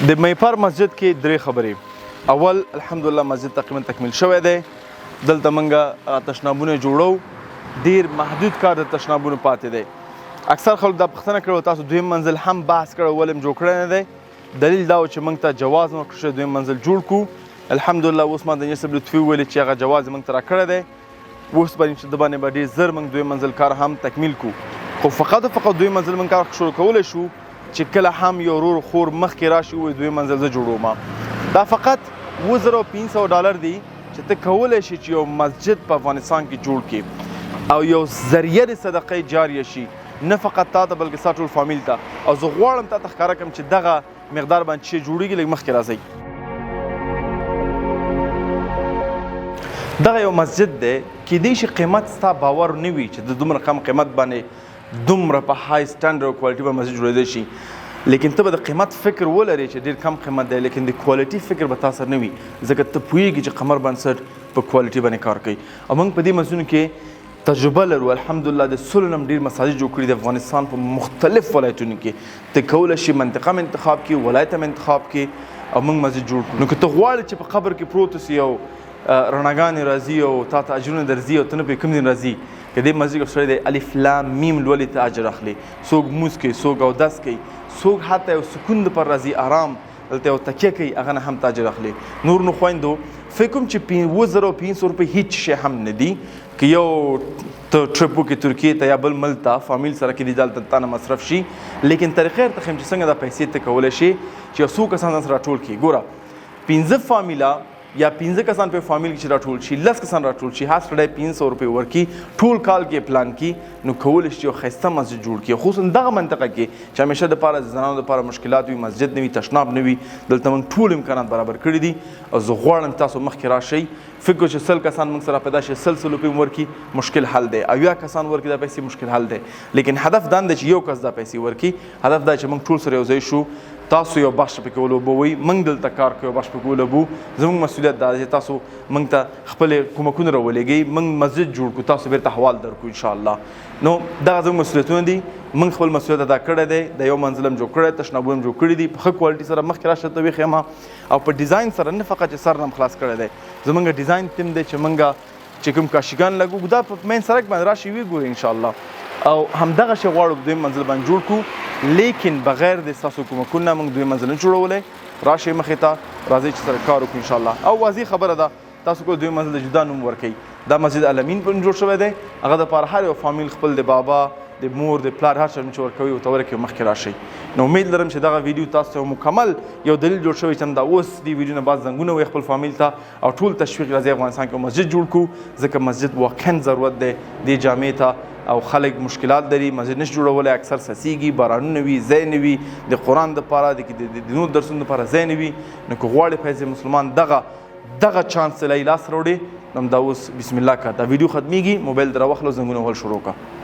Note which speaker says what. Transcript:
Speaker 1: د میپر مسجد کې درې خبرې. اول الحمدلله مسجد تقریبا تکمیل شوی دی. دلته موږ تشنابونه جوړو، ډیر محدود کار د تشنابونو پاتې دی. اکثر خلک دا پوښتنه کړې تاسو دویم منزل هم بحث کړی ولې جوړ کړی نه دی. دلیل دا و چې موږ ته جواز مو ورکړی دویم منزل جوړ کړو. الحمدلله اوس ما د انجینر صاحب لطفي وویلې چې هغه جواز موږ ته راکړی دی. اوس به د باندې به ډېر زر موږ دویم منزل کار هم تکمیل کړو. خو فقط دویم منزل موږ کار شروع کولی شو چې کله هم یو ورور خور مخکې راشي ووایي دویم منزل زه جوړوم. دا فقط $7500 دی چې ته کولی شي چې یو مسجد په افغانستان کې جوړ کړي او یو ذریعه د صدقې جاریه شي، نه فقط تا ته بلکې ستا ټول فامیل ته. او زه غواړم تا ته ښکاره کړم چې دغه مقدار باندې چې جوړېږي لږ مخکې راځئ. دغه یو مسجد دی، کیدای شي قیمت ستا باور نه وي چې د دومره کم قیمت باندې دومره په های سټنډرډ او کوالټي به مسجد جوړېدی شي، لیکن ته به د قیمت فکر ولرې چې ډېر کم قیمت دی، لیکن د کوالټي فکر به تا سره نه وي ځکه ته پوهېږي چې قمر بنسټ په کوالټي باندې کار کوي. او موږ په دې مسجدونو کې تجربه لرو. الحمدلله د سلو نه ډېر مساجد جوړ کړي د افغانستان په مختلف ولایتونو کې. ته کولی شي منطقه م انتخاب کړي، ولایت م انتخاب کړي او موږ مسجد جوړ کړو. نو که ته غواړې چې په قبر کې پروت اوسې او رڼاګانې راځي او تا ته اجرونه درځي او ته نه پوهېږې کوم دین راځي، که دې مسجد کې سړی دی الف لام میم لولي ته اجر اخلي. څوک لمونځ کوي، څوک اودس کوي، څوک حتی یو سکون دپاره راځي آرام دلته یو تکیه کوي، هغه نه هم ته اجر اخلي. نور نو خویندو فکر کوم چې $7500 هیڅ شی هم نه دي. که یو ته ټرپ وکړې ترکیې ته یا بل ملک ته فامیل سره کې دي دلته تا نه مصرف شي، لیکن طریقې ورته ښیم چې څنګه دا پیسې ته کولی شي چې یو څو کسان ځان سره راټول کړي. ګوره 15 فامیله یا 15 کسان په فامیل کې چې راټول شي، 10 کسان راټول شي، هر سړی $500 ورکړي، ټول کال کې پلان کړي، نو کولی شي یو ښایسته مسجد جوړ کړي. خصوصا دغه منطقه کې چې همیشه دپاره د زنانو دپاره مشکلات وي، مسجد نه وي، تشناب نه وي، دلته موږ ټول امکانات برابر کړي دي. او زه غواړم تاسو مخکې راشئ. فکر چې 100 کسان موږ سره پیدا شي، 100 روپۍ ورکړي، مشکل حل دی. 80 کسان ورکړي دا پیسې، مشکل حل دی. لیکن هدف دا نه دی چې یو کس دا پیسې ورکړي، هدف دا چې موږ ټول سره یو ځای شو، تاسو یو بخش پکې ولوبوئ، موږ دلته کار کوو، بخش پکې ولوبو. زموږ مسؤلیت دا دی چې تاسو موږ ته خپلې کومکونه راولېږئ، موږ مسجد جوړ کړو، تاسو بیرته حوال درکړو انشاءالله. نو دغه زموږ مسؤلیتونه دي. موږ خپل مسؤلیت ادا کړی دی. د یو منزل هم جوړ کړی، تشنابونه هم جوړ کړي دي په ښه کوالټي سره. مخکې راشه ته وښیم او په ډیزاین سره، نه فقط چې سر نه هم خلاص کړی دی. زموږ ډیزاین تیم دی چې موږ چې کوم کاشیګان لګو دا په مین سړک باندې راشي وګورئ انشاءالله. او همدغه شی غواړو دویم منزل باندې جوړ کړو، لیکن بغیر د ستاسو کومکونه موږ دویم منزل نه جوړولی. راشئ مخې ته، راځئ چې سره کار وکړو انشاءالله. او واضح خبره ده تاسو کو دویم منزل د جدا نوم ورکوئ. دا مسجد الامین په نوم جوړ شوی دی. هغه دپاره هر یو فامیل خپل د بابا د مور د پلار هر چا چې ورکوي ورته ورکوي. مخکې راشئ. نو امید لرم چې دغه ویډیو تاسو ته مکمل یو دلیل جوړ شوی چې همدا اوس دې ویډیو نه بعد زنګونه ووایئ خپل فامیل ته او ټول تشویق راځي افغانستان کې مسجد جوړ کړو، ځکه مسجد واقعا ضرورت دی دې جامع ته. او خلک مشکلات لري، مسجد نشي جوړولی، اکثر سسیږي، بارانونه وي، ځای نه وي، د قرآن دپاره د نور درسونو دپاره ځای نه وي. نو که غواړې فیض مسلمان دغه چانس له لاس راوړې، نو همدا اوس بسم الله که دا ویډیو ختمیږي، موبایل در واخله، زنګونه وهل شروع کړه.